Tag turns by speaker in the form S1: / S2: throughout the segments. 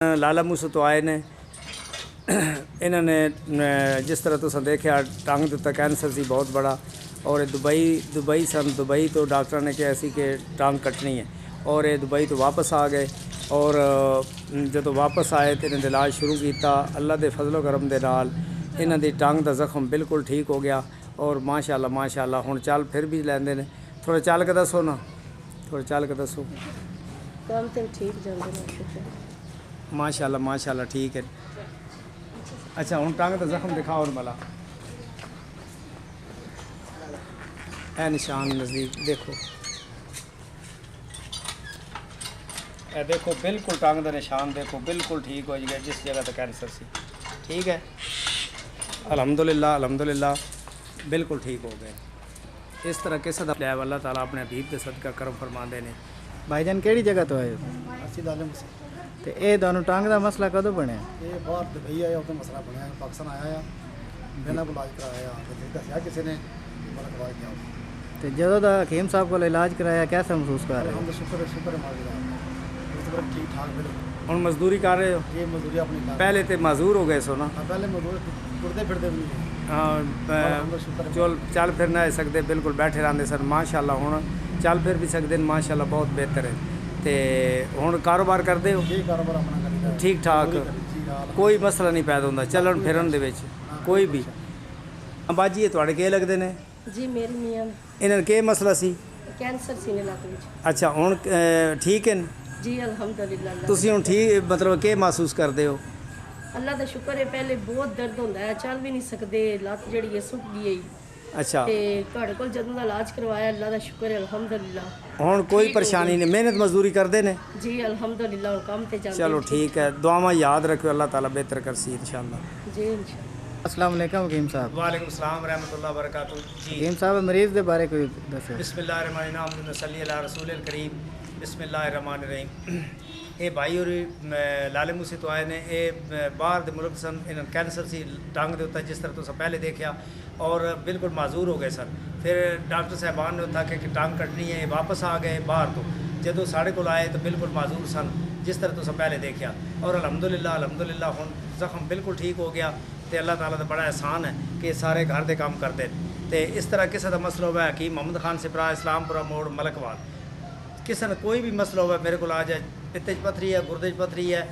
S1: लाला मूसा तो आए ने इन्होंने जिस तरह तुम देखा टंग के उत्ते कैंसर सी बहुत बड़ा और दुबई तो डॉक्टर ने कहा सी कि टांग कटनी है और ये दुबई तो वापस आ गए और जो वापस आए तो इन्होंने इलाज शुरू किया। अल्लाह के फजलो करम के नाल इन्हों की टंग का जख्म बिल्कुल ठीक हो गया और माशाअल्लाह हुण चल फिर भी लैंदे ने। थोड़ा चल के दसो ना, थोड़ा चल के दसो।
S2: काम तो ठीक जाते
S1: माशाअल्लाह ठीक है। अच्छा हुण टंग का जख्म दिखाओ मला, ए निशान नज़दीक देखो, ए देखो बिल्कुल टंग का निशान देखो बिल्कुल ठीक हो गया जिस जगह तक कैंसर सी। ठीक है अल्हम्दुलिल्लाह बिल्कुल ठीक हो गए। इस तरह किसा दा अल्लाह ताला अपने हबीब के सदका करम फरमाते हैं।
S3: भाईजान केड़ी जगह तो आए
S4: ਅਸੀਂ ਲਾਲੇ ਮੁਸੇ
S3: ते ये दोनों टांग का मसला कदों बनया?
S4: ਇਹ ਬਾਹਰ ਦੁਬਈ ਆਇਆ ਉਹ ਮਸਲਾ ਬਣਿਆ ਪਾਕਿਸਤਾਨ ਆਇਆ ਆ ਬਿਨਾਂ ਇਲਾਜ ਕਰਾਇਆ ਤੇ ਦੱਸਿਆ ਕਿਸੇ ਨੇ ਮਲਕ ਵਾਜ ਗਿਆ
S3: ते जदों दा हकीम साहब को इलाज कराया कैसा महसूस कर रहे
S4: हम
S3: हो?
S4: तो शुक्र मालिक दा ठीक ठाक बिल्कुल।
S1: हुण मजदूरी कर रहे हो?
S4: ये मजदूरी अपनी कर
S1: पहले तो माजूर हो गए सो ना?
S4: पहले मजदूर टुरदे फिरदे भी नहीं
S1: हाँ चल फिर ना सकते बिल्कुल बैठे रहते सर। माशाअल्लाह हुण चल फिर भी सकते हैं माशाअल्लाह बहुत बेहतर है। तो हुण कारोबार करते हो?
S4: ये कारोबार अपना करीदा
S1: ठीक ठाक कोई मसला नहीं पैदा होंदा चलन फिरन दे विच कोई भी। बाजी ये तुहाडे के लगदे ने?
S2: जी मेरी मियाँ
S1: इन्हां के मसला सी?
S2: कैंसर सीने लग विच।
S1: अच्छा हुण ठीक है
S2: जी अल्हम्दुलिल्लाह।
S1: तुसीं हुण ठीक मतलब के महसूस करते हो?
S2: अल्लाह का शुक्र है। पहले बहुत दर्द होंदा है, चल भी नहीं सकते, लत्त जिहड़ी है सुक गई है।
S1: अच्छा
S2: ते तुहाडे कोल जदों दा इलाज करवाया अल्लाह का शुक्र है अल्हम्दुलिल्लाह।
S1: हुण कोई परेशानी नहीं, मेहनत मजदूरी करते ने?
S2: जी अल्हम्दुलिल्लाह हुण काम ते चलदे।
S1: चलो ठीक है, दुआवां याद रखियो, अल्लाह ताला बेहतर करसी इंशाअल्लाह।
S2: जी इंशाअल्लाह।
S3: अस्सलाम वालेकुम हकीम साहब।
S1: वालेकुम सलाम रहमतुल्लाह बरकातहू जी।
S3: हकीम साहब मरीज़ के बारे कोई दसो।
S1: बिस्मिल्लाहिर्रहमानिर्रहीम सल्ली अला रसूलिल करीम बिस्मिल्लाहिर्रहमानिर्रहीम। ये भाई और लाले मूसे तो आए ने, ये बाहर दे मुल्क सन, इन्होंने कैंसर सी टंग के उत्ते जिस तरह तुम पहले देखा और बिल्कुल माजूर हो गए सन। फिर डॉक्टर साहबान ने उत्थे कि टंग कटनी है, वापस आ गए बाहर तो जदों साढ़े को आए तो बिल्कुल माजूर सन जिस तरह तुम पहले देखा और अल्हम्दुलिल्लाह हुण जख्म बिल्कुल ठीक हो गया। तो अल्लाह ताला का बड़ा एहसान है कि सारे घर के काम करते हैं। तो इस तरह किसी का मसला हुआ हकीम मोहम्मद खान सिपरा इस्लामपुरा मोड़ मलकवाल, किसी ने कोई भी मसला हुआ मेरे को आ जाए, पित्ते च पत्थरी है, गुरदे च पत्थरी है,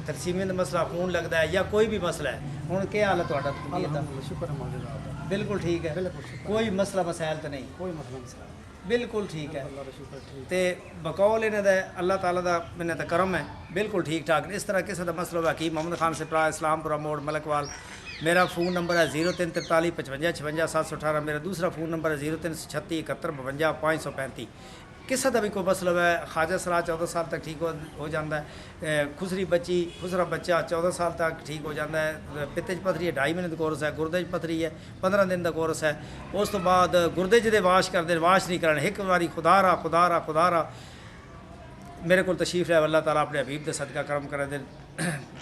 S1: थलसीमिया का मसला, खून लगता है या कोई भी मसला है, हुण क्या हाल है तुहाडा तबीयत दा?
S4: शुक्र मालिक दा
S1: बिल्कुल ठीक है,
S4: बिल्कुल शुक्र।
S1: कोई मसला मसाइल तो नहीं,
S4: कोई मसला नहीं सर
S1: बिल्कुल ठीक है।
S4: अल्लाह का शुक्र ठीक।
S1: तो बकौल इन्हें दा अल्लाह ताला का इन्हें दा करम है बिल्कुल ठीक ठाक। इस तरह किसी का मसला हुआ हकीम मोहम्मद खान सिपरा इस्लामपुरा मोड़ मलकवाल, मेरा फ़ोन नंबर है 0343 55 56 718। मेरा दूसरा फ़ोन नंबर है 0336 71 52 535। किसी का भी कोई मसला है, ख्वाजा सलाह 14 साल तक ठीक हो जाता है, खुसरा बच्चा 14 साल तक ठीक हो जाता है, पित्ते च पत्थरी है 2.5 महीने का कोर्स है, गुरदे च पत्थरी है 15 दिन का कोर्स है, उस तो बाद गुरदे च वाश करते वाश नहीं कराने, एक बारी खुदा रा मेरे को तशरीफ है। अल्लाह ताला अपने हबीब के सदका करम कर दे,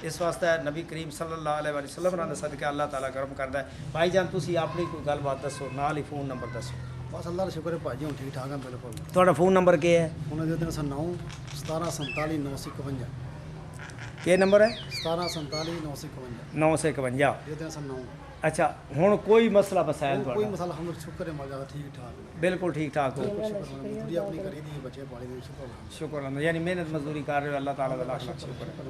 S1: इस वास्ते नबी करीम सल्लल्लाहु अलैहि वसल्लम के सदका अल्लाह ताला करम करता है। भाई जान तुसी अपनी कोई गलबात दसो, नाल ही फ़ोन नंबर दसो।
S4: बस अल्लाह का शुक्र है भाजी हम ठीक ठाक हैं बिल्कुल।
S1: थोड़ा फ़ोन नंबर क्या है?
S4: उन्होंने दे 9 17 47 951
S1: क्या नंबर है?
S4: 17 47 951
S1: 951।
S4: ये दिन 9।
S1: अच्छा हुण कोई मसला मसाइल
S4: कोई
S1: तुहाडा?
S4: मसला हम शुक्र है मालिक दा ठीक ठाक
S1: बिल्कुल ठीक ठाक हो,
S4: मजदूरी अपनी करी दी बच्चे पाले दी शुक्र
S1: शुक्र अल्लाह, यानी मेहनत मजदूरी कर रहे हो, अल्लाह ताला का लाख लाख शुक्र है।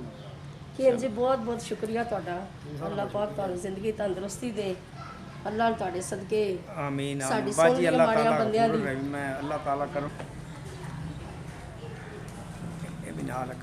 S2: खैर जी बहुत बहुत शुक्रिया तुहाडा। अल्लाह पाक तुहाडी जिंदगी तंदुरुस्ती दे, अल्लाह तुहाडे सदके
S1: आमीन
S2: साडी
S1: आमीन बाजी,
S2: सुन
S1: अल्लाह
S2: माड़ियां
S1: ताला
S2: बंदियां
S1: कबूल
S2: दी।
S1: रही, मैं अल्लाह ताला करूँ ये भी ना रख